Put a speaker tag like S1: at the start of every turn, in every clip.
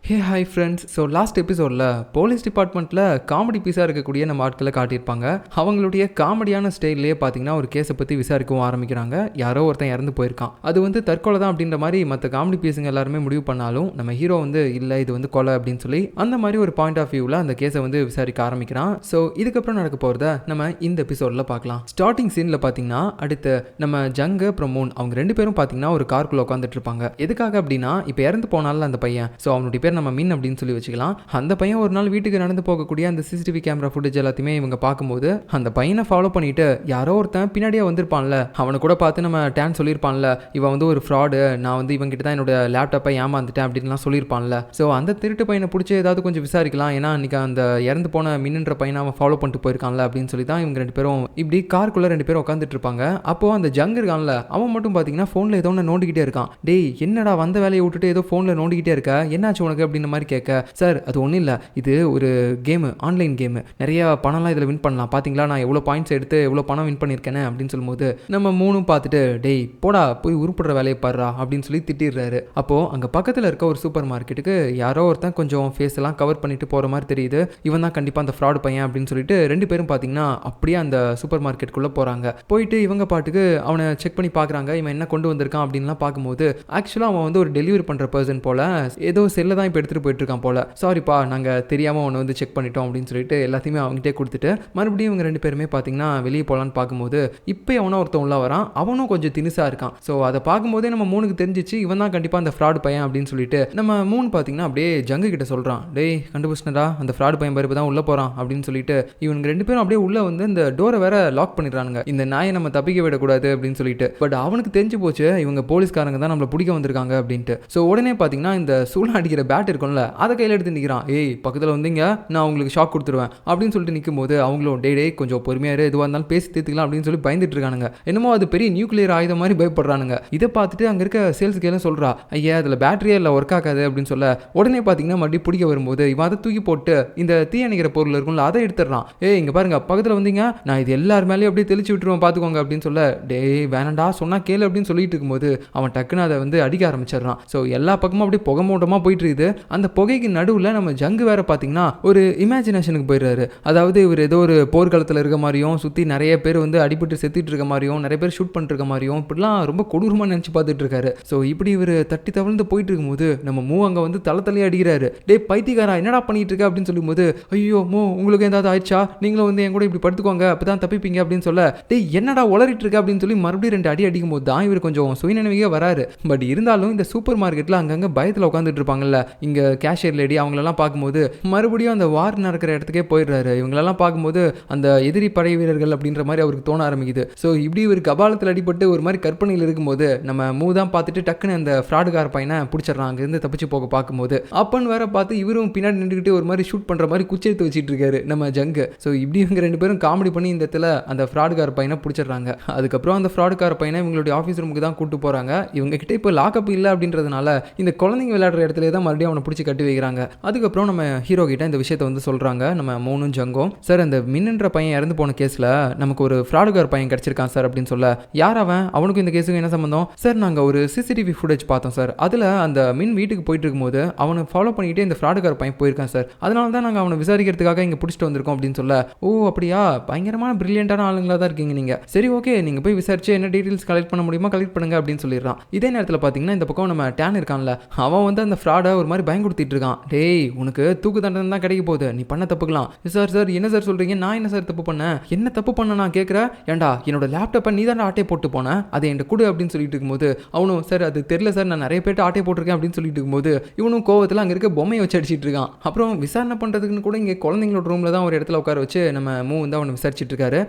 S1: Hey hi friends. So last எபிசோடில் police டிபார்ட்மெண்ட்டில் comedy பீஸாக இருக்கக்கூடிய நம்ம ஆட்களை காட்டியிருப்பாங்க. அவங்களுடைய காமெடியான ஸ்டைல்லே பார்த்தீங்கன்னா ஒரு கேஸை பற்றி விசாரிக்கவும் ஆரம்பிக்கிறாங்க. யாரோ ஒருத்தன் இறந்து போயிருக்கான், அது வந்து தற்கொலை தான் அப்படின்ற மாதிரி மற்ற காமெடி பீஸுங்க எல்லாருமே முடிவு பண்ணாலும் நம்ம ஹீரோ வந்து இல்லை இது வந்து கொலை அப்படின்னு சொல்லி அந்த மாதிரி ஒரு பாயிண்ட் ஆஃப் வியூவில் அந்த கேஸை வந்து விசாரிக்க ஆரம்பிக்கிறான். ஸோ இதுக்கப்புறம் நடக்க போகிறத நம்ம இந்த எபிசோடில் பார்க்கலாம். ஸ்டார்டிங் சீனில் பார்த்தீங்கன்னா அடுத்து நம்ம ஜங்கு அப்புறம் மூன் அவங்க ரெண்டு பேரும் பார்த்தீங்கன்னா ஒரு காருக்குள்ளே உட்காந்துட்டு இருப்பாங்க. எதுக்காக அப்படின்னா இப்போ இறந்து போனால அந்த பையன், ஸோ அவனுடைய பேர் நம்ம மின் அப்படின்னு சொல்லி வச்சுக்கலாம். அந்த பையன் ஒரு நாள் வீட்டுக்கு நடந்து போகக்கூடிய அந்த சிசிடிவி கேமரா ஃபுட்டேஜ் எல்லாத்தையுமே இவங்க பார்க்கும்போது அந்த பையனை ஃபாலோ பண்ணிட்டு யாரோ ஒருத்தன் பின்னாடியே வந்திருப்பான்ல, அவனை கூட பார்த்து நம்ம டேன் சொல்லியிருப்பான்ல இவன் வந்து ஒரு ஃப்ராடு, நான் வந்து இவங்கிட்ட தான் என்னோட லேப்டாப்பை ஏமாந்துட்டேன் அப்படின்லாம் சொல்லியிருப்பான்ல. ஸோ அந்த திருட்டு பையனை பிடிச்சி ஏதாவது கொஞ்சம் விசாரிக்கலாம், ஏன்னா அன்றைக்கி அந்த இறந்து போன மின்னுன்ற பையனை அவன் ஃபாலோ பண்ணிட்டு போயிருக்கான்ல அப்படின்னு சொல்லி தான் இவங்க ரெண்டு பேரும் இப்படி காருக்குள்ளே ரெண்டு பேரும் உட்காந்துட்டு இருப்பாங்க. அப்போது அந்த ஜங்கு இருக்கான்ல அவன் மட்டும் பார்த்தீங்கன்னா ஃபோனில் ஏதோ ஒன்று நோண்டிக்கிட்டே இருக்கான். டேய் என்னடா வந்த வேலையை விட்டுட்டு ஏதோ ஃபோனில் நோண்டிக்கிட்டே இருக்க, என்னாச்சு உனக்கு அப்படின்னு மாதிரி கேட்க, சார் அது ஒன்றும் இல்லை, இது ஒரு கேமு, ஆன்லைன் கேமு, நிறைய பணம்லாம் இதில் வின் பண்ணலாம், பார்த்தீங்களா நான் எவ்வளோ பாயிண்ட்ஸ் எடுத்து எவ்வளோ பணம் வின் பண்ணியிருக்கேன்னு அப்படின்னு சொல்லும்போது நம்ம மூணும் பார்த்துட்டு டேய் போடா போய் உருப்படுற வேலையை பாடுறா அப்படின்னு சொல்லி திட்டிடுறாரு. அப்போது அங்கே பக்கத்தில் இருக்க ஒரு சூப்பர் மார்க்கெட்டுக்கு யாரோ ஒருத்தன் கொஞ்சம் ஃபேஸ் எல்லாம் கவர் பண்ணிட்டு போகிற மாதிரி தெரியுது. இவன் தான் கண்டிப்பாக அந்த ஃப்ராடு பையன் அப்படின்னு சொல்லிட்டு ரெண்டு பேரும் பார்த்தீங்கன்னா அப்படியே அந்த சூப்பர் மார்க்கெட்டுக்குள்ளே போகிறாங்க. போயிட்டு இவங்க பாட்டுக்கு அவனை செக் பண்ணி பார்க்குறாங்க, இவன் என்ன கொண்டு வந்திருக்கான் அப்படின்லாம் பார்க்கும்போது ஆக்சுவலாக அவன் வந்து ஒரு டெலிவரி பண்ணுற பர்சன் போல், ஏதோ செல்லை தான் இப்போ எடுத்துகிட்டு போயிட்டு இருக்கான் போல, சாரிப்பா நாங்கள் தெரியாமல் அவனை வந்து செக் பண்ணிட்டோம் அப்படின்னு சொல்லிட்டு எல்லாத்தையுமே அவங்ககிட்டே கொடுத்துட்டு மறுபடியும் இவங்க ரெண்டு பேருமே பார்த்தீங்கன்னா வெளியே போகலான்னு பார்க்கும்போது இப்போ அவனும் ஒருத்தன் உள்ள வரான், அவனும் கொஞ்சம் தினுசாக இருக்கான். ஸோ அதை பார்க்கும்போதே நம்ம மூணுக்கு தெரிஞ்சிச்சு இவன் தான் கண்டிப்பாக அந்த ஃப்ராடு பையன் அப்படின்னு சொல்லிட்டு நம்ம மூணு பார்த்தீங்கன்னா அப்படியே ஜங்கு கிட்ட சொல்கிறான், டேய் கண்டுபிடிச்சினடா அந்த ஃப்ராடு பையன் பருப்பு தான் உள்ளே போகிறான் அப்படின்னு சொல்லிட்டு இவங்க ரெண்டு பேரும் அப்படியே உள்ளே வந்து இந்த டோரை வேற லாக் பண்ணிடுறானுங்க, இந்த நாயை நம்ம தப்பிக்க விடக்கூடாது அப்படின்னு சொல்லிட்டு. பட் அவனுக்கு தெரிஞ்சு போச்சு இவங்க போலீஸ்காரங்க தான் நம்மளை பிடிக்க வந்திருக்காங்க அப்படின்ட்டு. ஸோ உடனே பார்த்தீங்கன்னா இந்த சூழல் அடிக்கிற பேட் இருக்கும்ல அதை கையில் எடுத்து நிற்கிறான், ஏய் பக்கத்தில் வந்தீங்க நான் உங்களுக்கு ஷாக் கொடுத்துருவேன் அப்படின்னு சொல்லிட்டு நிற்கும் போது அவங்களும் டே கொஞ்சம் பொறுமையாக எதுவாக இருந்தாலும் பேசி தீர்த்துக்கலாம் அப்படின்னு சொல்லி பயந்துட்டு இருக்கானுங்க. என்னமோ அது பெரிய நியூக்ளியர் ஆயுதம் மாதிரி பயப்படுறானுங்க. இதை பார்த்துட்டு அங்கே இருக்க சேல்ஸ் கேலும் சொல்கிறா, ஐயா அதில் பேட்டரியே இல்லை ஒர்க் ஆகாது அப்படின்னு சொல்ல உடனே பார்த்தீங்கன்னா மறுபடியும் பிடிக்க வரும்போது இவன் அதை தூக்கி போட்டு இந்த தீ அணைக்கிற பொருள் இருக்கும்ல அதை எடுத்துடுறான். இங்கே பாருங்க பக்கத்தில் வந்தீங்க நான் இது எல்லார் மேலேயும் அப்படியே தெளிச்சு விட்டுருவேன் பார்த்துக்கோங்க அப்படின்னு சொல்ல, டே வேணண்டா சொன்னா கேளு அப்படின்னு சொல்லிட்டு இருக்கும்போது அவன் டக்குன்னு அதை வந்து அடிக்க ஆரம்பிச்சிடறான். ஸோ எல்லா பக்கமும் அப்படியே புகை மூட்டமாக போயிட்டு இருக்குது. அந்த புகைக்கு நடுவில் நம்ம ஜங்கு வேற பார்த்தீங்கன்னா ஒரு இமேஜினேஷனுக்கு போயிடுறாரு. அதாவது இவர் ஏதோ ஒரு போர்க்களத்தில் இருக்க மாதிரியும் சுற்றி நிறைய பேர் வந்து அடிபட்டு செத்துட்டு இருக்க மாதிரியும் நிறைய பேர் ஷூட் பண்ணிட்டு இருக்க மாதிரியும் இப்படிலாம் ரொம்ப கொடூரமாக நினச்சி பார்த்துட்டு இருக்காரு. ஸோ இப்படி இவர் தட்டி தவழ்ந்து போயிட்டு இருக்கும்போது நம்ம மூ அங்கே வந்து தலை அடிக்கிறாரு, டே பைத்தியக்காரா என்னடா பண்ணிட்டு இருக்க அப்படின்னு சொல்லும்போது, ஐயோ மூ உங்களுக்கு ஏதாவது ஆயிடுச்சா, நீங்களும் வந்து என் கூட இப்படி படுத்துக்கோங்க அப்பதான் தப்பிப்பீங்க அப்படின்னு சொல்ல, டே என்னடா உளறிட்டு இருக்க அப்படின்னு சொல்லி மறுபடியும் ரெண்டு அடி அடிக்கும் போது தான் இவர் கொஞ்சம் சுயநினைவே வராரு. பட் இருந்தாலும் இந்த சூப்பர் மார்க்கெட்டில் அங்கங்கே பயத்தில் உட்காந்துட்டு இருப்பாங்கல்ல இங்கே கேஷியர் லேடி அவங்களெல்லாம் பார்க்கும்போது மறுபடியும் அந்த வார் நடக்கிற இடத்துக்கே போயிடுறாரு. இவங்களெல்லாம் பார்க்கும்போது அந்த எதிரி படை வீரர்கள் அப்படின்ற மாதிரி அவருக்கு தோண ஆரம்பிக்குது. ஸோ இப்படி ஒரு கபாலத்தில் அடிபட்டு ஒரு மாதிரி கற்பனையில் இருக்கும்போது நம்ம மூதான் பார்த்துட்டு டக்குன்னு அந்த ஃப்ராடுகார பையனை பிடிச்சிடறான் அங்கேருந்து தப்பிச்சு போக பார்க்கும்போது. அப்பன்னு வேற பார்த்து இவரும் பின்னாடி நின்றுக்கிட்டு ஒரு மாதிரி ஷூட் பண்ணுற மாதிரி குச்சி எடுத்து வச்சுட்டு இருக்காரு நம்ம ஜங்கு. ஸோ இப்படி இவங்க ரெண்டு பேரும் காமெடி பண்ணி இந்த இடத்துல அந்த ஃப்ராடுகார பையனை பிடிச்சிடுறாங்க. அதுக்கப்புறம் அந்த ஃப்ராடுகார பையனை இவங்களுடைய ஆஃபீஸ் ரூமுக்கு தான் கூட்டு போகிறாங்க. இவங்க கிட்ட இப்போ லாக்அப் இல்லை அப்படின்றதுனால இந்த குழந்தைங்க விளையாடுற இடத்துல தான் மறுபடியும் அவனை பிடிச்சி கட்டி வைக்கிறாங்க. அதுக்கப்புறம் நம்ம ஹீரோ கிட்ட இந்த விஷயத்தை வந்து சொல்கிறாங்க நம்ம மூணும் ஜங்கும், சார் அந்த மின்னுன்ற பையன் இறந்து போன கேஸில் நமக்கு ஒரு ஃப்ராடுகார் பையன் கிடச்சிருக்கான் சார் அப்படின்னு சொல்ல, யார் அவன், அவனுக்கும் இந்த கேஸுக்கும் என்ன சம்பந்தம் சார், நாங்கள் ஒரு சிசிடிவி ஃபுட்டேஜ் பார்த்தோம் சார், அதில் அந்த மின் வீட்டுக்கு போயிட்டு இருக்கும்போது அவனை ஃபாலோ பண்ணிக்கிட்டே இந்த ஃப்ராடுகார் பையன் போயிருக்கான் சார், அதனால தான் நாங்கள் அவனை விசாரிக்கிறதுக்காக இங்கே பிடிச்சிட்டு வந்திருக்கோம் அப்படின்னு சொல்ல, ஓ அப்படியா பயங்கரமான பிரில்லியண்டான ஆளுங்களாக தான் இருக்கீங்க நீங்கள், சரி ஓகே நீங்கள் போய் விசாரிச்சு என்ன டீட்டெயில்ஸ் கலெக்ட் பண்ண முடியுமா கலெக்ட் பண்ணுங்க அப்படின்னு சொல்லிடுறான். இதே நேரத்தில் பார்த்தீங்கன்னா இந்த பக்கம் நம்ம டேன் இருக்கான்ல அவன் வந்து அந்த ஃப்ராடை ஒரு மாதிரி பயன்படுத்திட்டு இருக்கான், டேய் உனக்கு தூக்கு தண்டனை தான் கிடைக்க போகுது, நீ பண்ண தப்புக்கலாம். சார் சார் என்ன சார் சொல்கிறீங்க, நான் என்ன சார் தப்பு பண்ணேன், என்ன தப்பு பண்ண நான் கேட்குறேன், ஏண்டா என்னோட லேப்டாப்பை நீ தான் ஆட்டை போட்டு போனேன் அதை என்கிட்ட கொடு அப்படின்னு சொல்லிட்டு இருக்கும்போது அவனும் சார் அது தெரியல சார் நான் நிறைய பேர்ட்டு ஆட்டை போட்டிருக்கேன் அப்படின்னு சொல்லிட்டு இருக்கும்போது இவனும் கோவத்தில் அங்கே இருக்க பொம்மையை வச்சு அடிச்சிட்டு இருக்கான். அப்புறம் விசாரணை பண்ணுறதுக்குன்னு கூட இங்கே குழந்தைங்களோட ரூமில் தான் ஒரு இடத்துல உட்கார வச்சு நம்ம மூ வந்து அவனை விசாரிச்சுட்டு இருக்காரு.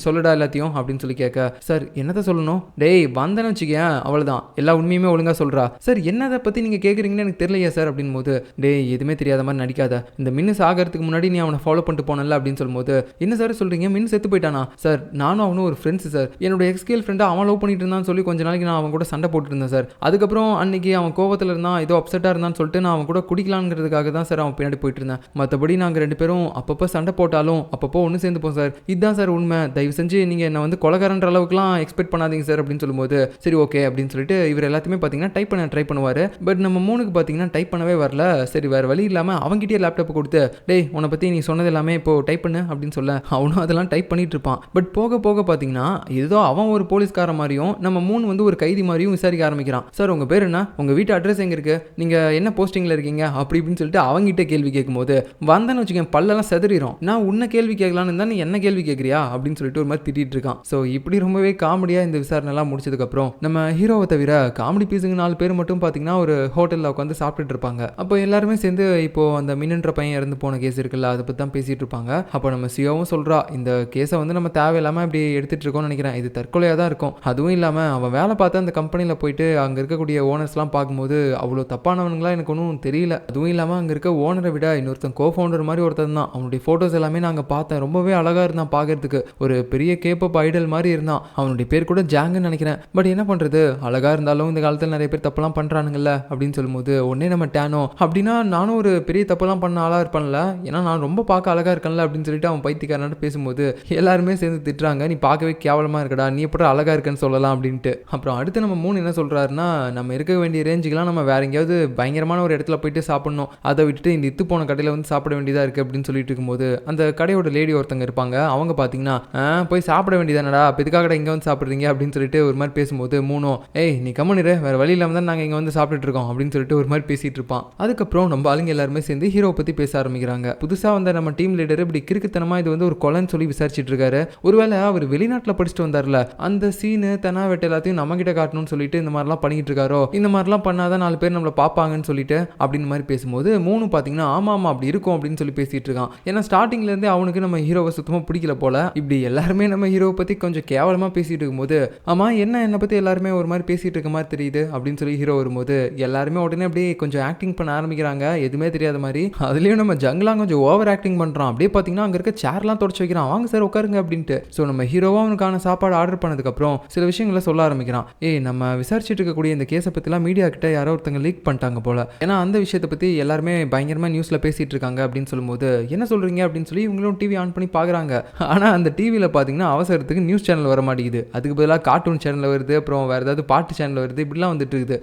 S1: சொல்லுடா எல்லாத்தையும் அப்படின்னு சொல்லி கேட்க, சார் என்னதை சொல்லணும், டேய் வந்தேன்னு வச்சுக்கேன் அவ்வளோதான் எல்லா உண்மையுமே ஒழுங்காக சொல்கிறா, சார் என்னதை பற்றி நீங்கள் கேட்குறீங்கன்னு எனக்கு தெரியலையா சார் அப்படின் போது, டேய் எதுவுமே தெரியாத மாதிரி நடிக்காத, இந்த மின்னு சாகிறதுக்கு முன்னாடி நீ அவனை ஃபாலோ பண்ணிட்டு போனல அப்படின்னு சொல்லும்போது, என்ன சார் சொல்கிறீங்க மின்னு செத்து போயிட்டானா சார், நானும் அவனும் ஒரு ஃப்ரெண்ட்ஸ் சார், என்னோட எக்ஸ்கேல் ஃப்ரெண்டை அவன் லவ் பண்ணிட்டு இருந்தான்னு சொல்லி கொஞ்ச நாளைக்கு நான் அவன் கூட சண்டை போட்டுட்டு இருந்தேன் சார், அதுக்கப்புறம் அன்னைக்கு அவன் கோவத்தில் இருந்தான் ஏதோ அப்செட்டாக இருந்தான்னு சொல்லிட்டு நான் அவன் கூட குடிக்கலாங்கிறதுக்காக தான் சார் அவன் பின்னாடி போயிட்டு இருந்தேன், மற்றபடி நாங்கள் ரெண்டு பேரும் அப்பப்போ சண்டை போட்டாலும் அப்பப்போ ஒன்று சேர்ந்துப்போம் சார், இதுதான் சார் உண்மை, தயவு செஞ்சு நீங்கள் என்னை வந்து கொலகாரன்ற அளவுக்குலாம் எக்ஸ்பெக்ட் பண்ணாதீங்க சார் அப்படின்னு சொல்லும்போது, சரி ஓகே அப்படின்னு சொல்லிட்டு இவர் எல்லாத்தையுமே பார்த்தீங்கன்னா டைப் பண்ண ட்ரை பண்ணுவார். பட் நம்ம மூணுக்கு பார்த்தீங்கன்னா டைப் பண்ண பண்ணவே வரல. சரி வேற வழி இல்லாம அவன்கிட்டயே லேப்டாப் கொடுத்து, டேய் உன்னை பத்தி நீ சொன்னது எல்லாமே இப்போ டைப் பண்ணு அப்படின்னு சொல்ல அவனும் அதெல்லாம் டைப் பண்ணிட்டு இருப்பான். பட் போக போக பாத்தீங்கன்னா ஏதோ அவன் ஒரு போலீஸ்கார மாதிரியும் நம்ம மூணு வந்து ஒரு கைதி மாதிரியும் விசாரிக்க ஆரம்பிக்கிறான். சார் உங்க பேர் என்ன, உங்க வீட்டு அட்ரஸ் எங்க இருக்கு, நீங்க என்ன போஸ்டிங்ல இருக்கீங்க அப்படி இப்படின்னு சொல்லிட்டு அவங்ககிட்ட கேள்வி கேட்கும்போது வந்தேன்னு வச்சுக்கேன் பல்லெல்லாம் செதறிடும். நான் உன்ன கேள்வி கேட்கலான்னு இருந்தா நீ என்ன கேள்வி கேட்கறியா அப்படின்னு சொல்லிட்டு ஒரு மாதிரி திட்டிட்டு இருக்கான். ஸோ இப்படி ரொம்பவே காமெடியா இந்த விசாரணை எல்லாம் முடிச்சதுக்கு அப்புறம் நம்ம ஹீரோவை தவிர காமெடி பீஸுங்க 4 பேர் மட்டும் பாத்தீங்கன்னா ஒரு ஹோட்டல்ல உட்காந்து சாப்பிட்டுட்டு இருப்பாங்க. அப்போ எல்லாருமே சேர்ந்து இப்போ அந்த மின்ன்ற பையன் இறந்து போன கேஸ் இருக்குல்ல அதை பத்தி தான் பேசிட்டு இருப்பாங்க. அப்போ நம்ம சியோவும் சொல்றா, இந்த கேஸை வந்து நம்ம தேவையில்லாம இப்படி எடுத்துட்டு இருக்கோம்னு நினைக்கிறேன், இது தற்கொலையா தான் இருக்கும். அதுவும் இல்லாம அவன் வேலை பார்த்த அந்த கம்பெனில போயிட்டு அங்க இருக்கக்கூடிய ஓனர்ஸ் எல்லாம் பார்க்கும்போது அவ்வளோ தப்பானவனுங்களா எனக்கு ஒன்றும் தெரியல. அதுவும் இல்லாம அங்க இருக்க ஓனரை விட இன்னொருத்தன் கோஃபவுண்டர் மாதிரி ஒருத்தன் தான். அவனுடைய போட்டோஸ் எல்லாமே நாங்க பார்த்தேன், ரொம்பவே அழகா இருந்தான் பாக்குறதுக்கு, ஒரு பெரிய கேப்பப் ஐடல் மாதிரி இருந்தான். அவனுடைய பேர் கூட ஜாங்குன்னு நினைக்கிறேன். பட் என்ன பண்றது, அழகா இருந்தாலும் இந்த காலத்தில் நிறைய பேர் தப்பெல்லாம் பண்றானுங்கல்ல அப்படின்னு சொல்லும்போது உடனே நம்ம டேனோ அப்படின்னா நானும் ஒரு பெரிய தப்பெல்லாம் பண்ண ஆளா இருப்பேன்ல, ஏன்னா நான் ரொம்ப பார்க்க அழகா இருக்கேன்ல அப்படின்னு சொல்லிட்டு அவன் பைத்தியக்காரன் பேசும்போது எல்லாருமே சேர்ந்து திட்டுறாங்க, நீ பார்க்கவே கேவலமா இருக்கடா, நீ எப்படி அழகா இருக்குன்னு சொல்லலாம் அப்படின்ட்டு. அப்புறம் அடுத்து நம்ம மூணு என்ன சொல்றாருன்னா, நம்ம இருக்க வேண்டிய ரேஞ்சுக்கெல்லாம் நம்ம வேற எங்கேயாவது பயங்கரமான ஒரு இடத்துல போயிட்டு சாப்பிடணும், அதை விட்டுட்டு இந்த இத்து போன கடையில் வந்து சாப்பிட வேண்டியதா இருக்கு அப்படின்னு சொல்லிட்டு இருக்கும்போது அந்த கடையோட லேடி ஒருத்தங்க இருப்பாங்க. அவங்க பார்த்தீங்கன்னா போய் சாப்பிட வேண்டியதானடா, எதுக்காக இங்கே வந்து சாப்பிட்றீங்க அப்படின்னு சொல்லிட்டு ஒரு மாதிரி பேசும்போது மூணும், ஏய் நீ கம்முனிரு, வேற வழி இல்லாமல் தான் நாங்கள் இங்கே வந்து சாப்பிட்டுட்டு இருக்கோம் அப்படின்னு சொல்லிட்டு ஒரு மாதிரி பேசிட்டு இருப்பான். அதுக்கப்புறம் நம்ம ஆளுங்க எல்லாருமே சேர்ந்து ஹீரோ பத்தி பேச ஆரம்பிக்கிறாங்க. புதுசாக வந்த நம்ம டீம் லீடர் இப்படி கிறுக்குத்தனமா இது வந்து ஒரு கொலைன்னு சொல்லி விசாரிச்சுட்டு இருக்காரு. ஒருவேளை அவர் வெளிநாட்டில் படிச்சுட்டு வந்தார்ல, அந்த சீனு தெனாவெட்டு எல்லாத்தையும் நம்ம கிட்ட காட்டணும்னு சொல்லிட்டு இந்த மாதிரிலாம் பண்ணிட்டு இருக்காரோ, இந்த மாதிரிலாம் பண்ணாதான் 4 பேர் நம்மளை பார்ப்பாங்கன்னு சொல்லிட்டு அப்படின்னு மாதிரி பேசும்போது மூணு பார்த்தீங்கன்னா ஆமா ஆமா அப்படி இருக்கும் அப்படின்னு சொல்லி பேசிட்டு இருக்கான். ஏன்னா ஸ்டார்டிங்ல இருந்தே அவனுக்கு நம்ம ஹீரோவை சுத்தமாக பிடிக்கல போல. இப்படி எல்லாருமே நம்ம ஹீரோவை பத்தி கொஞ்சம் கேவலமா பேசிட்டு இருக்கும்போது, ஆமா என்னை பத்தி எல்லாருமே ஒரு மாதிரி பேசிட்டு இருக்க மாதிரி தெரியுது அப்படின்னு சொல்லி ஹீரோ வரும்போது எல்லாருமே உடனே அப்படியே கொஞ்சம் ஆக்டிங் பண்ண ஆரம்பிக்கிறாங்க, எதுவுமே தெரியாத மாதிரி. அதுலயும் நம்ம ஜங்கெல்லாம் கொஞ்சம் ஓவர் ஆக்டிங் பண்றான். அப்படியே பாத்தீங்கன்னா அங்க இருக்க சேர்லாம் தொடச்சு வைக்கிறான், வாங்க சார் உட்காருங்க அப்படின்ட்டு. ஸோ நம்ம ஹீரோவா அவனுக்கான சாப்பாடு ஆர்டர் பண்ணதுக்கு அப்புறம் சில விஷயங்களை சொல்ல ஆரம்பிக்கிறான். நம்ம விசாரிச்சுட்டு இருக்கக்கூடிய இந்த கேஸை பத்திலாம் மீடியா கிட்ட யாரோ ஒருத்தங்க லீக் பண்ணிட்டாங்க போல, ஏன்னா அந்த விஷயத்தை பத்தி எல்லாருமே பயங்கரமா நியூஸ்ல பேசிட்டு இருக்காங்க அப்படின்னு சொல்லும்போது என்ன சொல்றீங்க அப்படின்னு சொல்லி இவங்களும் டிவி ஆன் பண்ணி பாக்குறாங்க. ஆனா அந்த டிவியில பாத்தீங்கன்னா அவசரத்துக்கு நியூஸ் சேனல் வர மாட்டேங்குது, அதுக்கு பதிலாக கார்ட்டூன் சேனல் வருது, அப்புறம் வேற ஏதாவது பாட்டு சேனல் வருது, இப்படிலாம் வந்துட்டு இருக்குது.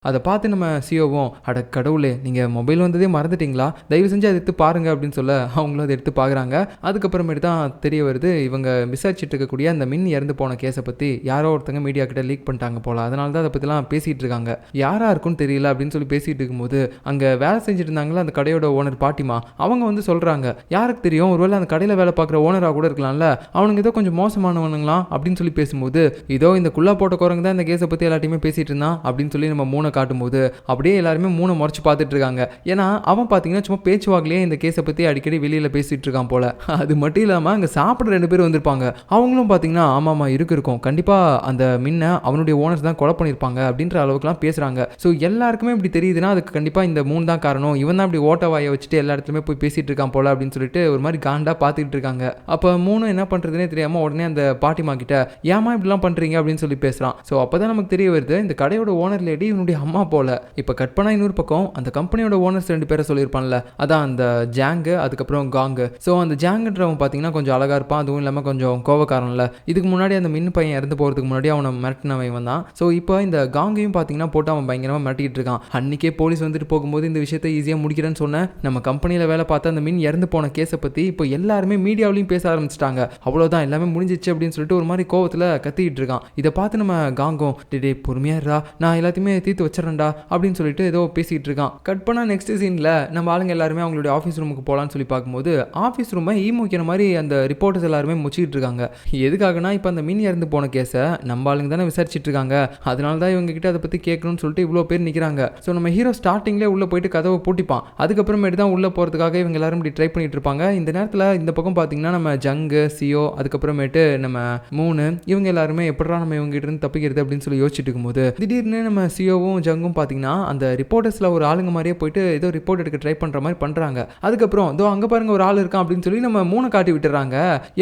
S1: அதை பார்த்து நம்ம சிஓவும், அட கடவுளே நீங்கள் மொபைல் வந்ததே மறந்துட்டிங்களா, தயவு செஞ்சு அதை எடுத்து பாருங்க அப்படின்னு சொல்ல அவங்களும் அதை எடுத்து பார்க்குறாங்க. அதுக்கப்புறமேட்டு தான் தெரிய வருது இவங்க விசாரிச்சுட்டு இருக்கக்கூடிய அந்த மின் இறந்து போன கேஸை பற்றி யாரோ ஒருத்தங்க மீடியா கிட்ட லீக் பண்ணிட்டாங்க போல, அதனால தான் அதை பற்றிலாம் பேசிகிட்டு இருக்காங்க. யாராக இருக்குன்னு தெரியல அப்படின்னு சொல்லி பேசிகிட்டு இருக்கும்போது அங்கே வேலை செஞ்சுட்டு இருந்தாங்களா அந்த கடையோட ஓனர் பாட்டிமா, அவங்க வந்து சொல்கிறாங்க, யாருக்கு தெரியும் ஒருவேளை அந்த கடையில் வேலை பார்க்குற ஓனராக கூட இருக்கலாம்ல, அவனுக்கு ஏதோ கொஞ்சம் மோசமானவனுங்களாம் அப்படின்னு சொல்லி பேசும்போது, இதோ இந்த குள்ளா போட்ட குரங்கு தான் இந்த கேஸை பற்றி எல்லாத்தையுமே பேசிகிட்டு இருந்தான் அப்படின்னு சொல்லி நம்ம மூணு காட்டும்போது அப்படியே எல்லாருமே மூணு முறைச்சு பார்த்துட்டு இருக்காங்க. ஏன்னா அவன் பார்த்தீங்கன்னா சும்மா பேச்சுவாக்கிலேயே இந்த கேஸை பற்றி அடிக்கடி வெளியில் பேசிட்டு இருக்கான் போல. அது மட்டும் இல்லாமல் அங்கே சாப்பிட 2 பேர் வந்திருப்பாங்க. அவங்களும் பார்த்தீங்கன்னா ஆமாமா இருக்கும் கண்டிப்பாக அந்த மின்ன அவனுடைய ஓனர்ஸ் தான் கொலை பண்ணியிருப்பாங்க அப்படின்ற அளவுக்குலாம் பேசுகிறாங்க. ஸோ எல்லாருக்குமே இப்படி தெரியுதுன்னா அதுக்கு கண்டிப்பாக இந்த 3 தான் காரணம், இவன் தான் இப்படி ஓட்ட வாயை வச்சுட்டு எல்லா இடத்துலையுமே போய் பேசிட்டு இருக்கான் போல அப்படின்னு சொல்லிட்டு ஒரு மாதிரி காண்டா பார்த்துட்டு இருக்காங்க. அப்போ 3 என்ன பண்ணுறதுனே தெரியாமல் உடனே அந்த பாட்டிமா கிட்ட ஏமா இப்படிலாம் பண்ணுறீங்க அப்படின்னு சொல்லி பேசுகிறான். ஸோ அப்போ தான் நமக்கு தெரிய வருது இந்த கடையோட ஓனர் லேடி இவனுடைய அம்மா போல. இப்போ கட் பண்ணா இன்னொரு பக்கம் அந்த கம்பெனியோட ஓனர்ஸ் 2 பேரை சொல்லியிருப்பான்ல, அதான் அந்த ஜாங்கு அதுக்கப்புறம் காங்கு. ஸோ அந்த ஜாங்குன்றவன் பார்த்தீங்கன்னா கொஞ்சம் அழகா இருப்பான், அதுவும் இல்லாமல் கொஞ்சம் கோவக்காரன்ல. இதுக்கு முன்னாடி அந்த மின் பையன் இறந்து போகிறதுக்கு முன்னாடி அவனை மிரட்டினவன் வந்தான். ஸோ இப்போ இந்த காங்கையும் பார்த்தீங்கன்னா போட்டு அவன் பயங்கரமாக மிரட்டிட்டு இருக்கான். அன்னைக்கே போலீஸ் வந்துட்டு போகும்போது இந்த விஷயத்தை ஈஸியாக முடிக்கிறேன்னு சொன்னேன், நம்ம கம்பெனியில் வேலை பார்த்து அந்த மின் இறந்து போன கேஸை பற்றி இப்போ எல்லாருமே மீடியாவிலையும் பேச ஆரம்பிச்சிட்டாங்க, அவ்வளோதான் எல்லாமே முடிஞ்சிச்சு அப்படின்னு சொல்லிட்டு ஒரு மாதிரி கோவத்தில் கத்திக்கிட்டு இருக்கான். இதை பார்த்து நம்ம காங்கும், டே பொறுமையா இருடா, நான் எல்லாத்தையுமே தீர்த்து வச்சிடறேன்டா அப்படின்னு சொல்லிட்டு ஏதோ பேசிட்டு இருக்கான். கட் பண்ணா நெக்ஸ்ட் சீன்ல நம்ம ஆளுங்க எல்லாருமே அவங்களுடைய ஆஃபீஸ் ரூமுக்கு போகலான்னு சொல்லி பார்க்கும்போது ஆஃபீஸ் ரூமை ஈமுக்கிற மாதிரி அந்த ரிப்போர்ட்டர்ஸ் எல்லாருமே முச்சிட்டு இருக்காங்க. எதுக்காகனா இப்போ அந்த மின் இறந்து போன கேஸை நம்ம ஆளுங்க தானே விசாரிச்சுட்டு இருக்காங்க, அதனால தான் இவங்க கிட்ட அதை பற்றி கேட்கணும்னு சொல்லிட்டு இவ்வளோ பேர் நிற்கிறாங்க. ஸோ நம்ம ஹீரோ ஸ்டார்டிங்லேயே உள்ளே போயிட்டு கதவை பூட்டிப்பான். அதுக்கப்புறமேட்டு தான் உள்ளே போகிறதுக்காக இவங்க எல்லாரும் இப்படி ட்ரை பண்ணிட்டு இருப்பாங்க. இந்த நேரத்தில் இந்த பக்கம் பார்த்தீங்கன்னா நம்ம ஜங்கு சிஓ அதுக்கப்புறமேட்டு நம்ம மூணு இவங்க எல்லாருமே எப்படா நம்ம இவங்க கிட்ட இருந்து தப்பிக்கிறது அப்படின்னு சொல்லி யோசிச்சுட்டு இருக்கும்போது திடீர்னு நம்ம சிஓவும் ஜங்கும் பார்த்தீங்கன்னா அந்த ரிப்போர்ட்டர்ஸ்ல ஒரு ஆளுங்க மாதிரியே போயிட்டு ஏதோ ரிப்போர்ட் எடுக்க ட்ரை பண்ற மாதிரி பண்றாங்க. அதுக்கப்புறம் இதோ அங்க பாருங்க ஒரு ஆள் இருக்கான் அப்படின்னு சொல்லி நம்ம மூணு காட்டி விட்டுறாங்க.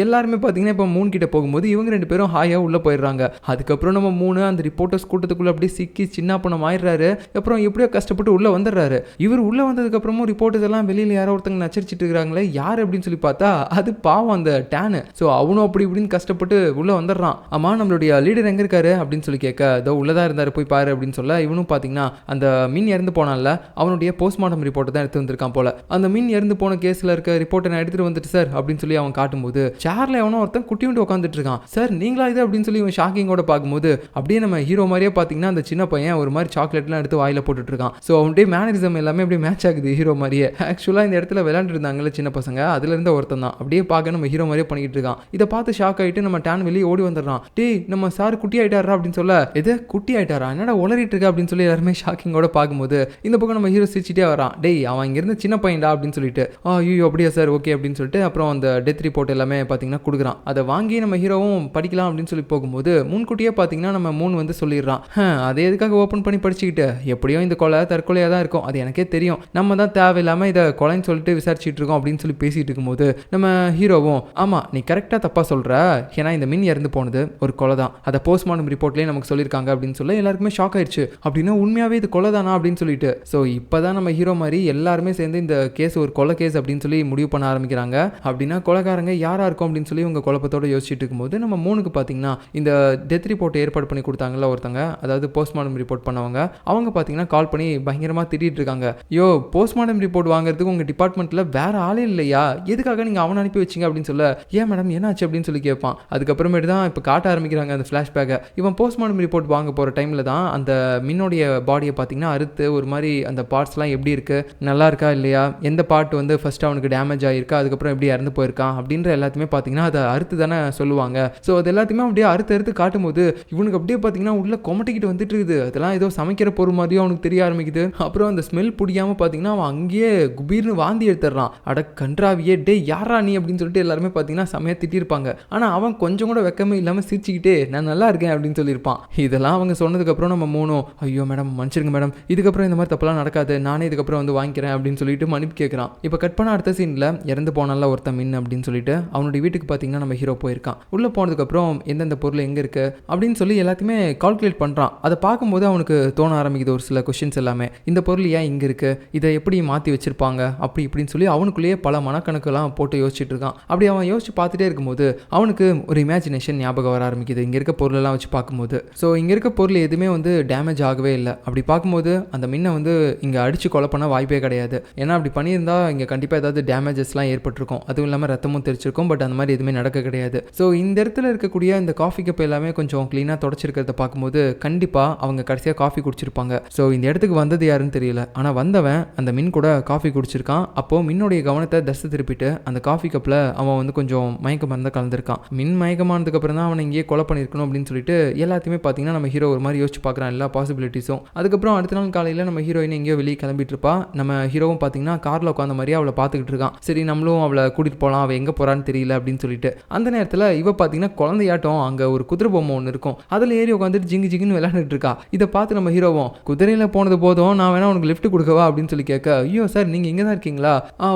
S1: எல்லாருமே பாத்தீங்கன்னா இப்போ மூணு கிட்ட போகும்போது இவங்க 2 பேரும் ஹாயா உள்ள போயிடுறாங்க. அதுக்கப்புறம் நம்ம மூணு அந்த ரிப்போர்ட்டர்ஸ் கூட்டத்துக்குள்ள அப்படியே சிக்கி சின்ன பணம் ஆயிடுறாரு. அப்புறம் எப்படியோ கஷ்டப்பட்டு உள்ள வந்துடுறாரு. இவர் உள்ள வந்ததுக்கு அப்புறமும் ரிப்போர்ட்டர்ஸ் எல்லாம் வெளியில யாரோ ஒருத்தங்க நச்சரிச்சிட்டு இருக்காங்களே, யார் அப்படின்னு சொல்லி பார்த்தா அது பாவம் அந்த டேனு. ஸோ அவனும் அப்படி இப்படின்னு கஷ்டப்பட்டு உள்ள வந்துடுறான். ஆமா நம்மளுடைய லீடர் எங்க இருக்காரு அப்படின்னு சொல்லி கேட்க, இதோ உள்ளதா இருந்தாரு போய் பாரு அப்படின்னு சொல்ல இவனும் பார்த்தீங்கன்னா அந்த மின் இறந்து போனால அவனுடைய போஸ்ட்மார்ட்டம் ரிப்போர்ட்டை தான் எடுத்து வந்திருக்கான் போல. அந்த மின் இறந்து போன கேஸில் இருக்க ரிப்போர்ட்டை நான் எடுத்துட்டு வந்துட்டு சார் அப்படின்னு சொல்லி அவன் காட்டும்போது சேர்ல எவனோ ஒருத்தன் குட்டியுண்டு உட்காந்துட்டு இருக்கான். சார் நீங்களா இது அப்படின்னு சொல்லி இவன் ஷாக்கிங்கோட பார்க்கும்போது அப்படியே நம்ம ஹீரோ மாதிரியே பார்த்தீங்கன்னா அந்த சின்ன பையன் ஒரு மாதிரி சாக்லேட்லாம் எடுத்து வாயில போட்டுட்டு இருக்கான். ஸோ அவனுடைய மேனரிசம் எல்லாமே அப்படியே மேட்ச் ஆகுது ஹீரோ மாதிரியே. ஆக்சுவலாக இந்த இடத்துல விளையாண்டு இருந்தாங்கல்ல சின்ன பசங்க, அதுல இருந்த ஒருத்தன் தான் அப்படியே பார்க்க நம்ம ஹீரோ மாதிரியே பண்ணிட்டு இருக்கான். இதை பார்த்து ஷாக் ஆகிட்டு நம்ம டேன் வெளியே ஓடி வந்துடுறான். டேய் நம்ம சார் குட்டி ஆயிட்டாரா அப்படின்னு சொல்ல, எது குட்டி ஆயிட்டாரா என்னடா உளறிட்டு இருக்கா அப்படின்னு சொல்லி எல்லாருமே ஷாக்கிங்கோட பார்க்கும்போது இந்த பக்கம் நம்ம ஹீரோ சிரிச்சிட்டே வரான். டேய் அவன் இங்கிருந்து சின்ன பையன்டா அப்படின்னு சொல்லிட்டு ஐயோ அப்படியா சார் ஓகே அப்படின்னு சொல்லிட்டு அப்புறம் அந்த டெத் ரிப்போர்ட் எல்லாமே பார்த்தீங்கன்னா கொடுக்குறான். அதை வாங்கி நம்ம ஹீரோவும் படிக்கலாம் அப்படின்னு சொல்லி போகும்போது முன்கூட்டியே பார்த்தீங்கன்னா நம்ம மூணு வந்து சொல்லிடுறான், அதை எதுக்காக ஓப்பன் பண்ணி படிச்சுக்கிட்டு, எப்படியும் இந்த கொலை தற்கொலையாக தான் இருக்கும், அது எனக்கே தெரியும், நம்ம தான் தேவையில்லாமல் இதை கொலைன்னு சொல்லிட்டு விசாரிச்சுட்டு இருக்கோம் அப்படின்னு சொல்லி பேசிட்டு இருக்கும்போது நம்ம ஹீரோவும் ஆமாம் நீ கரெக்டாக தப்பாக சொல்கிற, ஏன்னா இந்த மின் இறந்து போனது ஒரு கொலை தான், அதை போஸ்ட்மார்ட்டம் ரிப்போர்ட்லேயே நமக்கு சொல்லியிருக்காங்க அப்படின்னு சொல்லி எல்லாருக்குமே ஷாக் ஆயிடுச்சு. அப்படின்னா உண்மையாகவே இது கொலை தானா அப்படின்னு சொல்லிட்டு ஸோ இப்போ தான் நம்ம ஹீரோ மாதிரி எல்லாருமே சேர்ந்து இந்த கேஸ் ஒரு கொலை கேஸ் அப்படின்னு சொல்லி முடிவு பண்ண ஆரம்பிக்கிறாங்க. அப்படின்னா கொலைகாரங்க யாராக இருக்கும் அப்படின்னு சொல்லி உங்கள் குழப்பத்தோடு யோசிச்சுட்டு இருக்கும்போது நம்ம மூணுக்கு பார்த்தீங்கன்னா இந்த டெத் ரிப்போர்ட் ஏற்பாடு பண்ணி கொடுத்தாங்கல்ல ஒருத்தங்க, அதாவது போஸ்ட்மார்ட்டம் ரிப்போர்ட் பண்ணவங்க, அவங்க பார்த்தீங்கன்னா கால் பண்ணி பயங்கரமாக திட்டிட்டு இருக்காங்க. யோ போஸ்ட்மார்ட்டம் ரிப்போர்ட் வாங்குறதுக்கு உங்கள் டிபார்ட்மெண்ட்டில் வேற ஆளே இல்லையா, எதுக்காக நீங்கள் அவனை அனுப்பி வச்சிங்க அப்படின்னு சொல்ல, ஏன் மேடம் என்னாச்சு அப்படின்னு சொல்லி கேட்பான். அதுக்கப்புறமேட்டு தான் இப்போ காட்ட ஆரம்பிக்கிறாங்க அந்த ஃப்ளாஷ்பேக்கை. இவன் போஸ்ட்மார்ட்டம் ரிப்போர்ட் வாங்க போகிற டைமில் தான் அந்த மின்னோடைய பாடியை பார்த்தீங்கன்னா அறுத்து ஒரு மாதிரி அந்த பார்ட்ஸ்லாம் எப்படி இருக்குது, நல்லா இருக்கா இல்லையா, எந்த பார்ட் வந்து ஃபர்ஸ்ட் அவனுக்கு டேமேஜ் ஆகிருக்கா, அதுக்கப்புறம் எப்படி இறந்து போயிருக்கான் அப்படின்ற எல்லாத்தையுமே பார்த்தீங்கன்னா அதை அறுத்து தானே சொல்லுவாங்க. ஸோ அது எல்லாத்தையுமே அப்படியே அறுத்து காட்டும்போது இவனுக்கு அப்படியே பார்த்தீங்கன்னா உள்ள கொமட்டிக்கிட்டு வந்துட்டு இருக்குது. அதெல்லாம் ஏதோ சமைக்கிற பொருள் மாதிரியும் அவனுக்கு தெரிய ஆரம்பிக்குது. அப்புறம் அந்த ஸ்மெல் பிடிக்காம பார்த்தீங்கன்னா அவன் அங்கேயே குபீர்னு வாந்தி எடுத்துடுறான். அட கன்றாவியே டே யாரா நீ அப்படின்னு சொல்லிட்டு எல்லாருமே பார்த்தீங்கன்னா செமையாக திட்டிருப்பாங்க. ஆனால் அவன் கொஞ்சம் கூட வெக்கமே இல்லாமல் சிரிச்சுக்கிட்டே நான் நல்லா இருக்கேன் அப்படின்னு சொல்லியிருப்பான். இதெல்லாம் அவங்க சொன்னதுக்கப்புறம் நம்ம மூணும் ஐயோ மேடம் மன்னிச்சிருங்க மேடம், இதுக்கப்புறம் இந்த மாதிரி தப்பெல்லாம் நடக்காது, நானே இதுக்கப்புறம் வந்து வாங்கிக்கிறேன் அப்படின்னு சொல்லிட்டு மன்னிப்பு கேட்குறான். இப்போ கட் பண்ண அடுத்த சீனில் இறந்து போனால ஒருத்தன் மின் அப்படின்னு சொல்லிட்டு அவனுடைய வீட்டுக்கு பார்த்தீங்கன்னா நம்ம ஹீரோ போயிருக்கான். உள்ளே போனதுக்கப்புறம் எந்தெந்த பொருள் எங்கே இருக்கு அப்படின்னு சொல்லி எல்லாத்தையுமே கால்குலேட் பண்ணுறான். அதை பார்க்கும்போது அவனுக்கு தோண ஆரம்பிக்குது ஒரு சில கொஸ்டின்ஸ் எல்லாமே. இந்த பொருள் ஏன் இங்கே இருக்கு, இதை எப்படி மாற்றி வச்சிருப்பாங்க அப்படி இப்படின்னு சொல்லி அவனுக்குள்ளேயே பல மனக்கணக்கெல்லாம் போட்டு யோசிச்சுட்டு இருக்கான். அப்படி அவன் யோசிச்சு பார்த்துட்டே இருக்கும்போது அவனுக்கு ஒரு இமேஜினேஷன் ஞாபகம் வர ஆரம்பிக்குது இங்கே இருக்க பொருளெல்லாம் வச்சு பார்க்கும்போது. ஸோ இங்கே இருக்க பொருள் எதுவுமே வந்து டேமேஜ் ஆகவே இல்லை. அப்படி பார்க்கும்போது அந்த மின்னை வந்து இங்கே அடித்து கொலை பண்ண வாய்ப்பே கிடையாது. ஏன்னா அப்படி பண்ணியிருந்தா இங்கே கண்டிப்பாக ஏதாவது டேமேஜஸ்லாம் ஏற்பட்டிருக்கும், அதுவும் இல்லாமல் ரத்தமும் தெரிச்சிருக்கும். பட் அந்த மாதிரி எதுவுமே நடக்க கிடையாது. ஸோ இந்த இடத்துல இருக்கக்கூடிய இந்த காஃபி கப் எல்லாமே கொஞ்சம் க்ளீனாக தொடச்சிருக்கிறத பார்க்கும்போது கண்டிப்பாக அவங்க கடைசியாக காஃபி குடிச்சிருப்பாங்க. ஸோ இந்த இடத்துக்கு வந்தது யாருன்னு தெரியல, ஆனால் வந்தவன் அந்த மின் கூட காஃபி குடிச்சிருக்கான். அப்போது மின்னுடைய கவனத்தை தசை திருப்பிட்டு அந்த காஃபி கப்பில் அவன் வந்து கொஞ்சம் மயக்க மருந்தை கலந்துருக்கான். மின் மயக்கமானதுக்கு அப்புறம் தான் அவனை இங்கேயே கொலை பண்ணியிருக்கணும் அப்படின்னு சொல்லிட்டு எல்லாத்தையுமே பார்த்தீங்கன்னா நம்ம ஹீரோ ஒரு மாதிரி யோசிச்சு பார்க்குறான் எல்லா பாசிபிலிட்டிஸும். அதுக்கப்புறம் அடுத்த நாள் காலையில் நம்ம ஹீரோயின் எங்கேயோ வெளியே கிளம்பிட்டு இருப்பா. நம்ம ஹீரோவும் பார்த்தீங்கன்னா காரில் உட்காந்த மாதிரியே அவளை பார்த்துக்கிட்டு இருக்கான். சரி நம்மளும் அவளை கூட்டிகிட்டு போகலாம், அவள் எங்கே போகிறான்னு தெரியல அப்படின்னு சொல்லிட்டு. அந்த நேரத்தில் இவ பார்த்தீங்கன்னா குழந்தையாட்டம் அங்கே ஒரு குதிரை பொம்மை ஒன்று இருக்கும், அதில் ஏறி உட்காந்துட்டு ஜிங்கு ஜிங்குன்னு விளையாண்டுட்டு இருக்கா. இதை பார்த்து நம்ம ஹீரோவும் குதிரையில் போனது போதும், நான் வேணா உனக்கு லிஃப்ட் கொடுக்கவா அப்படின்னு சொல்லி கேட்க, ஐயோ சார் நீங்கள் இங்கே தான் இருக்கீங்களா,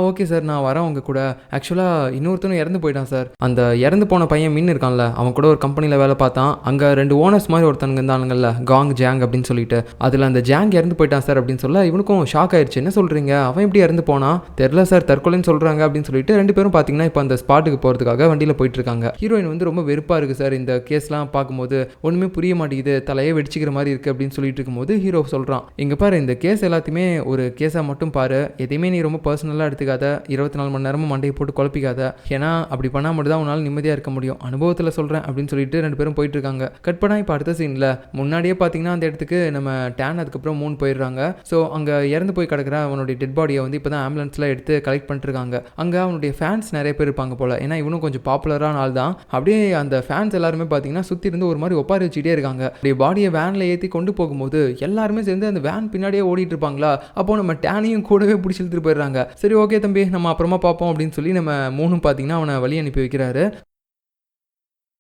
S1: ஓகே சார் நான் வரேன் உங்க கூட, ஆக்சுவலாக இன்னொருத்தனும் இறந்து போயிட்டான் சார், அந்த இறந்து போன பையன் மின் இருக்கான்ல அவன் கூட ஒரு கம்பெனியில் வேலை பார்த்தான், அங்கே 2 ஓனர்ஸ் மாதிரி ஒருத்தனுங்க இருந்தானுங்கல்ல காங் ஜாங் அப்படின்னு சொல்லிட்டு, அதில் அந்த ஜாங் இறந்து போயிட்டான் சார் அப்படின்னு சொல்ல இவனுக்கும் ஷாக் ஆயிடுச்சு. என்ன சொல்கிறீங்க, அவன் எப்படி இறந்து போனா, தெரில சார் தற்கொலைன்னு சொல்கிறாங்க அப்படின்னு சொல்லிட்டு 2 பேரும் பார்த்தீங்கன்னா இப்போ அந்த ஸ்பாட்டுக்கு போகிறதுக்காக வண்டியில் போயிட்டு இருக்காங்க. ஹீரோயின் வந்து ரொம்ப வெறுப்பாக இருக்குது சார் இந்த கேஸ்லாம் பார்க்கும்போது, ஒன்றுமே புரிய மாட்டேங்குது, தலையே வெடிச்சிக்கிற மாதிரி இருக்குது அப்படின்னு சொல்லிட்டு இருக்கும்போது ஹீரோ சொல்கிறான், இங்கே பாரு இந்த கேஸ் எல்லாத்தையுமே ஒரு கேஸாக மட்டும் பாரு, எதையுமே நீ ரொம்ப பர்சனலாக எடுத்துக்காத, 24 மணி நேரமும் மண்டையை போட்டு குழப்பிக்காத, ஏன்னா அப்படி பண்ணால் மட்டும் தான் உன்னால் நிம்மதியாக இருக்க முடியும், அனுபவத்தில் சொல்கிறேன் அப்படின்னு சொல்லிட்டு 2 பேரும் போயிட்டு இருக்காங்க. கட் பண்ணா இப்போ அடுத்த சீனில் முன்னாடியே பார்த்தீங்கன்னா அந்த இடத்துக்கு நம்ம டேன் அதுக்கப்புறம் 3 போயிடுறாங்க. ஸோ அங்கே இறந்து போய் கிடக்கிற அவனுடைய டெட் பாடியை வந்து இப்போ தான் ஆம்புலன்ஸில் எடுத்து கலெக்ட் பண்ணிட்டு இருக்காங்க. அங்கே அவனுடைய ஃபேன்ஸ் நிறைய பேர் இருப்பாங்க போல், ஏன்னா இவனும் கொஞ்சம் பாப்புலரான ஆள் தான். அப்படியே அந்த ஃபேன்ஸ் எல்லாருமே பார்த்தீங்கன்னா சுற்றி இருந்து ஒரு மாதிரி ஒப்பாரி வச்சுட்டே இருக்காங்க. அப்படியே பாடியை வேனில் ஏற்றி கொண்டு போகும்போது எல்லாருமே சேர்ந்து அந்த வேன் பின்னாடியே ஓடிட்டு இருப்பாங்களா, அப்போ நம்ம டேனையும் கூடவே பிடிச்சி இழுத்துட்டு போயிடுறாங்க. சரி ஓகே தம்பி நம்ம அப்புறமா பார்ப்போம் அப்படின்னு சொல்லி நம்ம 3 பார்த்தீங்கன்னா அவனை வழி அனுப்பி வைக்கிறாரு.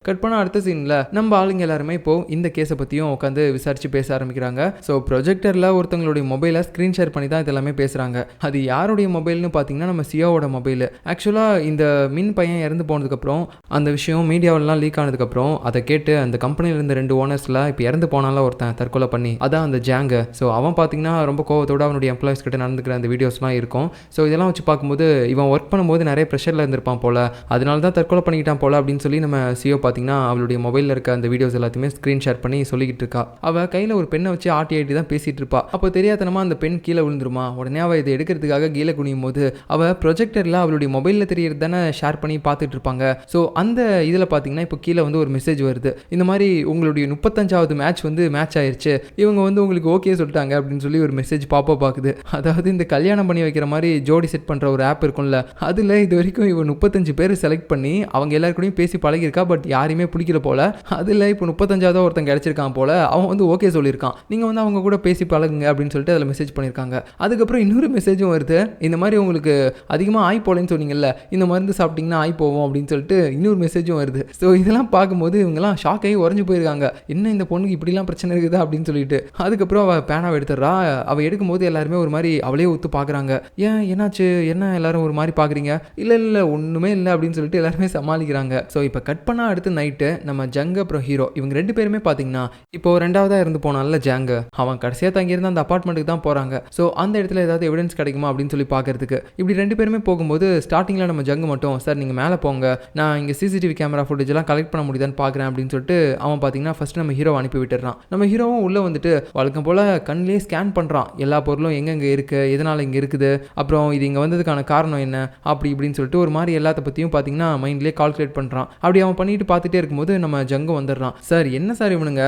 S1: கட் பண்ண அடுத்த சீனில் நம்ம ஆளுங்க எல்லாருமே இப்போது இந்த கேஸை பற்றியும் உட்காந்து விசாரித்து பேச ஆரம்பிக்கிறாங்க. ஸோ ப்ரொஜெக்டரில் ஒருத்தங்களுடைய மொபைலை ஸ்க்ரீன் ஷேர் பண்ணி தான் இதெல்லாமே பேசுகிறாங்க. அது யாருடைய மொபைல்னு பார்த்தீங்கன்னா நம்ம சியோவோட மொபைல். ஆக்சுவலாக இந்த மின் பையன் இறந்து போனதுக்கப்புறம் அந்த விஷயம் மீடியாவிலலாம் லீக் ஆனதுக்கப்புறம் அதை கேட்டு அந்த கம்பெனியில் இருந்த 2 ஓனர்ஸில் இப்போ இறந்து போனால ஒருத்தன் தற்கொலை பண்ணி அதான் அந்த ஜாங்கு. ஸோ அவன் பார்த்தீங்கன்னா ரொம்ப கோவத்தோடு அவனுடைய எம்ப்ளாயிஸ் கிட்ட நடந்துக்கிற அந்த வீடியோஸ்லாம் இருக்கும். ஸோ இதெல்லாம் வச்சு பார்க்கும்போது இவன் ஒர்க் பண்ணும்போது நிறைய ப்ரெஷரில் இருந்திருப்பான் போல், அதனால தான் தற்கொலை பண்ணிக்கிட்டான் போல் அப்படின்னு சொல்லி நம்ம சியோ பார்த்தீங்கன்னா அவளுடைய மொபைலில் இருக்க அந்த வீடியோஸ் எல்லாத்தையுமே ஸ்க்ரீன் ஷேர் பண்ணி சொல்லிக்கிட்டு இருக்கா. அவள் கையில் ஒரு பெண்ணை வச்சு ஆட்டி தான் பேசிகிட்டு இருப்பா. அப்போ தெரியாதனமா அந்த பெண் கீழே விழுந்துருமா. உடனே அவள் இதை எடுக்கிறதுக்காக கீழே குனியும் போது அவள் ப்ரொஜெக்டரில் அவளுடைய மொபைலில் தெரியறது தானே ஷேர் பண்ணி பார்த்துட்டு இருப்பாங்க. ஸோ அந்த இதில் பார்த்தீங்கன்னா இப்போ கீழே வந்து ஒரு மெசேஜ் வருது. இந்த மாதிரி உங்களுடைய 35வது மேட்ச் வந்து மேட்ச் ஆயிடுச்சு, இவங்க வந்து உங்களுக்கு ஓகே சொல்லிட்டாங்க அப்படின்னு சொல்லி ஒரு மெசேஜ் பாப்பா பார்க்குது. அதாவது இந்த கல்யாணம் பண்ணி வைக்கிற மாதிரி ஜோடி செட் பண்ணுற ஒரு ஆப் இருக்கும்ல, அதில் இது வரைக்கும் இவன் 35 பேர் செலக்ட் பண்ணி அவங்க எல்லாருக்கூடையும் பேசி பழகிருக்கா. பட் யாரையுமே பிடிக்கல போல. அதில் இப்போ 35வது ஒருத்தன் கிடைச்சிருக்கான் போல. அவன் வந்து ஓகே சொல்லியிருக்கான், நீங்கள் வந்து அவங்க கூட பேசி பழகுங்க அப்படின்னு சொல்லிட்டு அதில் மெசேஜ் பண்ணியிருக்காங்க. அதுக்கப்புறம் இன்னொரு மெசேஜும் வருது. இந்த மாதிரி உங்களுக்கு அதிகமாக ஆய் போலேன்னு சொன்னீங்கல்ல, இந்த மருந்து சாப்பிட்டீங்கன்னா ஆய் போவோம் அப்படின்னு சொல்லிட்டு இன்னொரு மெசேஜும் வருது. ஸோ இதெல்லாம் பார்க்கும்போது இவங்கெல்லாம் ஷாக் ஆகி உறைஞ்சு போயிருக்காங்க. என்ன இந்த பொண்ணுக்கு இப்படிலாம் பிரச்சனை இருக்குதா அப்படின்னு சொல்லிட்டு. அதுக்கப்புறம் அவள் பேனாவை எடுத்துடுறா. அவள் எடுக்கும்போது எல்லாருமே ஒரு மாதிரி அவளே ஒத்து பார்க்குறாங்க. ஏன் என்னாச்சு, என்ன எல்லாரும் ஒரு மாதிரி பார்க்குறீங்க? இல்லை ஒன்றுமே இல்லை அப்படின்னு சொல்லிட்டு எல்லாருமே சமாளிக்கிறாங்க. ஸோ இப்போ கட் பண்ணால் அடுத்து நைட்டு நம்ம ஜங்கு அப்புறம் ஹீரோ இவங்க 2 பேருமே பார்த்தீங்கன்னா இப்போ 2வதாக இருந்து போனால ஜங்கு, அவன் கடைசியாக தங்கியிருந்த அந்த அப்பார்ட்மெண்ட்டுக்கு தான் போகிறாங்க. ஸோ அந்த இடத்துல ஏதாவது எவிடன்ஸ் கிடைக்குமா அப்படின்னு சொல்லி பார்க்கறதுக்கு இப்படி 2 பேருமே போகும்போது ஸ்டார்டிங்கில் நம்ம ஜங்கு மட்டும் சார் நீங்கள் மேலே போங்க, நான் இங்கே சிசிடிவி கேமரா ஃபுட்டேஜெல்லாம் கலெக்ட் பண்ண முடியுதான்னு பார்க்குறேன் அப்படின்னு சொல்லிட்டு அவன் பார்த்தீங்கன்னா ஃபஸ்ட்டு நம்ம ஹீரோ அனுப்பி விட்டுறான். நம்ம ஹீரோவும் உள்ளே வந்துட்டு வழக்கம் போல் கண்ணிலே ஸ்கேன் பண்ணுறான். எல்லா பொருளும் எங்கெங்கே இருக்குது, எதனால் இங்கே இருக்குது, அப்புறம் இது இங்கே வந்ததுக்கான காரணம் என்ன அப்படி இப்படின்னு சொல்லிட்டு ஒரு மாதிரி எல்லாத்த பற்றியும் பார்த்தீங்கன்னா மைண்ட்லேயே கால்குலேட் பண்ணுறான். அப்படி அவன் பண்ணிட்டு பார்த்துட்டே இருக்கும்போது நம்ம ஜங்கு வந்துடுறான். சார் என்ன சார் இவனுங்க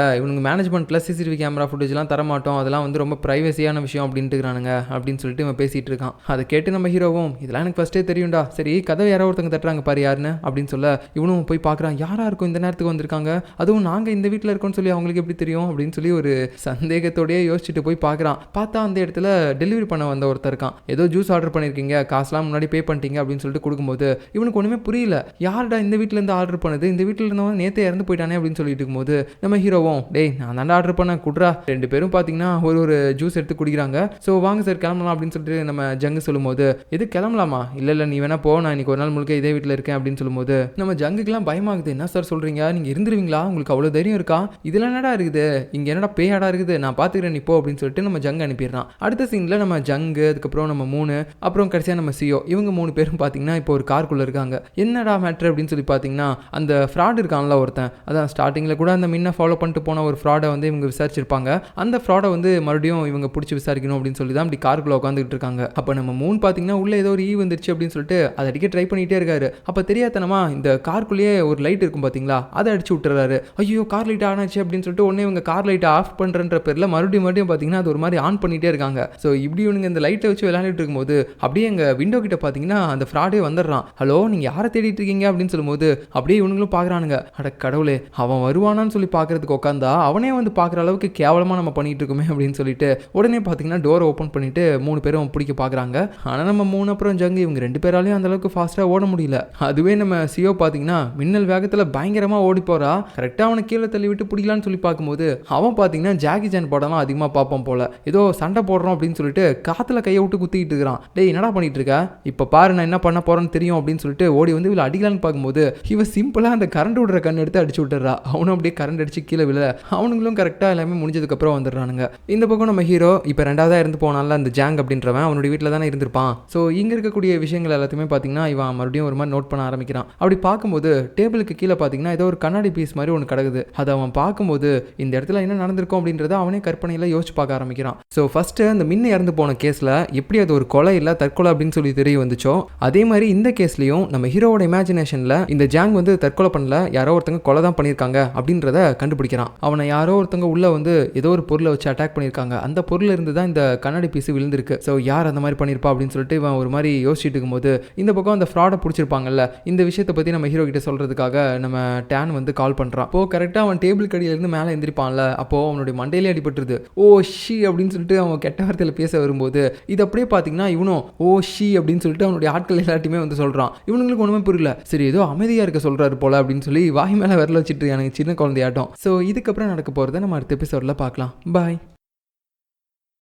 S1: மேனேஜ்மெண்ட்டில் சிசிடிவி கேமரா ஃபுட்டேஜ்லாம் தரமாட்டோம், அதெல்லாம் வந்து ரொம்ப ப்ரைவசியான விஷயம் அப்படின்ட்டுக்கிறானுங்க அப்படின்னு சொல்லிட்டு இவன் பேசிகிட்டு இருக்கான். அதை கேட்டு நம்ம ஹீரோவும் இதெல்லாம் எனக்கு ஃபஸ்ட்டே தெரியும்டா, சரி கதவை யாரோ ஒருத்தங்க தட்டுறாங்க பாரு யாருன்னு அப்படின்னு சொல்ல இவனும் போய் பார்க்குறான். யாராக இருக்கும் இந்த நேரத்துக்கு வந்திருக்காங்க, அதுவும் நாங்கள் இந்த வீட்டில் இருக்கோம்னு சொல்லி அவங்களுக்கு எப்படி தெரியும் அப்படின்னு சொல்லி ஒரு சந்தேகத்தோடயே யோசிச்சுட்டு போய் பார்க்குறான். பார்த்தா அந்த இடத்துல டெலிவரி பண்ண வந்த ஒருத்தர் இருக்கான். ஏதோ ஜூஸ் ஆர்டர் பண்ணியிருக்கீங்க, காசுலாம் முன்னாடி பே பண்ணிட்டீங்க அப்படின்னு சொல்லிட்டு கொடுக்கும்போது இவனுக்கு ஒன்றுமே புரியல. யார்டா இந்த வீட்டிலேருந்து ஆர்டர் பண்ணது, இந்த வீட்டில் இருந்தவன் நேற்றே இறந்து போயிட்டானே அப்படின்னு சொல்லிட்டு இருக்கும்போது நம்ம ஹீரோவும் டேய் நான் தாண்டா ஆர்டர் பண்ண குட்ரா. 2 பேரும் பார்த்தீங்கன்னா ஒரு ஜூஸ் எடுத்து குடிக்கிறாங்க. ஸோ வாங்க சார் கிளம்பலாம் அப்படின்னு சொல்லிட்டு நம்ம ஜங்கு சொல்லும்போது எது கிளம்பலாமா, இல்லை நீ வேணா போ, நான் இன்னைக்கு ஒரு நாள் முழுக்க இதே வீட்டில் இருக்கேன் அப்படின்னு சொல்லும்போது நம்ம ஜங்குக்கெல்லாம் பயமாகுது. என்ன சார் சொல்கிறீங்க, நீங்கள் இருந்துருவீங்களா, உங்களுக்கு அவ்வளோ தைரியம் இருக்கா, இதில் என்னடா இருக்குது, இங்கே என்னடா பேயாடா இருக்குது, நான் பார்த்துக்கிறேன் நீ போ அப்படின்னு சொல்லிட்டு நம்ம ஜங்கு அனுப்பிடுறான். அடுத்த சீனில் நம்ம ஜங்கு, அதுக்கப்புறம் நம்ம 3, அப்புறம் கடைசியாக நம்ம சியோ, இவங்க 3 பேரும் பார்த்தீங்கன்னா இப்போ ஒரு காருக்குள்ளே இருக்காங்க. என்னடா மேட்ரு அப்படின்னு சொல்லி பார்த்தீங்கன்னா அந்த ஃப்ராட் இருக்கான்ல ஒருத்தன், அதான் ஸ்டார்டிங்கில் கூட அந்த முன்ன ஃபாலோ பண்ணிட்டு போன ஒரு ஃப்ராடை வந்து இவங்க விசாரிச்சிருப்பாங்க. அந்த ஃப்ராடை வந்து மறுபடியும் இவங்க பிடிச்சி விசாரிக்கணும் அப்படின்னு சொல்லி தான் இப்படி காருக்குள்ளே உட்காந்துட்டு இருக்காங்க. அப்போ நம்ம 3 பார்த்தீங்கன்னா உள்ள ஏதோ ஒரு வந்துருச்சு அப்படின்னு சொல்லிட்டு அதை அடிக்க ட்ரை பண்ணிகிட்டே இருக்காரு. அப்போ தெரியாதனமா இந்த காருக்குள்ளேயே ஒரு லைட் இருக்கும் பார்த்தீங்களா, அதை அடிச்சு விட்டுறாரு. ஐயோ கார் லைட் ஆனாச்சு அப்படின்னு சொல்லிட்டு உடனே இவங்க கார் லைட்டை ஆஃப் பண்ணுறன்ற பேரில் மறுபடியும் பார்த்தீங்கன்னா அது ஒரு மாதிரி ஆன் பண்ணிகிட்டே இருக்காங்க. ஸோ இப்படி இவனுங்க இந்த லைட்டை வச்சு விளையாண்டுட்டு இருக்கும்போது அப்படியே எங்கள் விண்டோ கிட்ட பார்த்தீங்கன்னா அந்த ஃப்ராடே வந்துடுறான். ஹலோ நீங்கள் யாரை தேடிட்டு இருக்கீங்க அப்படின்னு சொல்லும்போது அப்படியே இவனுங்களும் பார்க்குறானுங்க. அட கடவுளே, அவன் வருவானான்னு சொல்லி பார்க்கறதுக்கு உட்காந்தா அவனே வந்து பார்க்குற அளவுக்கு கேவலமாக நம்ம பண்ணிட்டு இருக்கோமே அப்படின்னு சொல்லிட்டு உடனே பார்த்தீங்கன்னா டோரை ஓப்பன் பண்ணிட்டு 3 பேரும் பிடிக்க பார்க்குறாங்க. ஆனால் நம்ம 3 அப்புறம் ஜங்கு இவங்க 2 பேராலையும் அந்த அளவுக்கு ஃபாஸ்ட்டாக ஓட முடியல. அதுவே நம்ம சியோ பார்த்தீங்கன்னா மின்னல் வேகத்தில் பயங்கரமாக ஓடி போகிறா. கரெக்டாக அவனை கீழே தள்ளி விட்டு பிடிக்கலான்னு சொல்லி பார்க்கும்போது அவன் பார்த்தீங்கன்னா ஜாக்கி சான் படம்லாம் அதிகமாக பார்ப்போம் போல, ஏதோ சண்டை போடுறோம் அப்படின்னு சொல்லிட்டு காற்றுல கையை விட்டு குத்திக்கிட்டு இருக்கிறான். டேய் என்னடா பண்ணிட்டு இருக்க, இப்போ பாரு நான் என்ன பண்ண போறேன்னு தெரியும் அப்படின்னு சொல்லிட்டு ஓடி வந்து இவளை அடிக்கலான்னு பார்க்கும்போது இவன் சிம்பிளாக அந்த கரண்ட் விடுற கண் எடுத்து அடிச்சு விட்டுறா. அவனும் அப்படியே கரண்ட் அடிச்சு கீழே விழ அவனுங்களும் கரெக்டாக எல்லாமே முடிஞ்சதுக்கப்புறம் வந்துடுறானுங்க. இந்த பக்கம் நம்ம ஹீரோ இப்போ 2வதாக இருந்து போனால அந்த ஜாங் அப்படின்றவன் அவனுடைய வீட்டில் தானே இருந்திருப்பான். ஸோ இங்கே இருக்கக்கூடிய விஷயங்கள் எல்லாத்தையுமே பார்த்தீங்கன்னா இவன் மறுபடியும் ஒரு மாதிரி நோட் பண்ண ஆரம்பிக்கிறான். அப்படி பார்க்கும்போது டேபிளுக்கு கீழே பார்த்தீங்கன்னா ஏதோ ஒரு கண்ணாடி பீஸ் மாதிரி ஒன்று கிடக்குது. அதை அவன் பார்க்கும்போது இந்த இடத்துல என்ன நடந்திருக்கும் அப்படின்றத அவனே கற்பனையில் யோசிச்சு பார்க்க ஆரம்பிக்கிறான். ஸோ ஃபஸ்ட்டு அந்த மின்ன இறந்து போன கேஸில் எப்படி அது ஒரு கொலை இல்லை தற்கொலை அப்படின்னு சொல்லி தெரிய வந்துச்சோ அதே மாதிரி இந்த கேஸ்லையும் நம்ம ஹீரோவோட இமேஜினேஷனில் இந்த ஜாங் வந்து தற்கொலை பண்ணல, யாரோ ஒருத்தங்க கொலை தான் பண்ணியிருக்காங்க அப்படின்றத கண்டுபிடிக்கிறான். அவனை யாரோ ஒருத்தங்க உள்ள வந்து ஏதோ ஒரு பொருளை வச்சு அட்டாக் பண்ணியிருக்காங்க. அந்த பொருள் இருந்து தான் இந்த கண்ணாடி பீஸ் விழுந்திருக்கு. ஸோ யார் அந்த மாதிரி பண்ணியிருப்பா அப்படின்னு சொல்லிட்டு இவன் ஒரு மாதிரி யோசிச்சுட்டு இருக்கும்போது இந்த பக்கம் அந்த ஃப்ராடை பிடிச்சிருப்பாங்கல்ல, இந்த விஷயத்தை பற்றி நம்ம ஹீரோ கிட்ட சொல்கிறதுக்காக நம்ம டேன் வந்து கால் பண்ணுறான். அப்போ கரெக்டாக அவன் டேபிள் கடியிலேருந்து மேலே எந்திரிப்பான்ல, அப்போது அவனுடைய மண்டையிலே அடிபட்டுருது. ஓ ஷி அப்படின்னு சொல்லிட்டு அவன் கெட்ட வார்த்தையில் பேச வரும்போது இது அப்படியே பார்த்தீங்கன்னா இவனும் ஓ ஷி அப்படின்னு சொல்லிட்டு அவனுடைய ஆட்கள் எல்லாத்தையுமே வந்து சொல்கிறான். இவனுங்களுக்கு ஒன்றுமே புரியல. சரி ஏதோ அமைதியாக இருக்க சொல்கிறாரு போல அப்படின்னு சொல்லி வாய் மேலே விரல வச்சுட்டு எனக்கு சின்ன குழந்தையாட்டம். ஸோ இதுக்கப்புறம் நடக்க போகிறத நம்ம அடுத்த எபிசோடில் பார்க்கலாம். பாய்.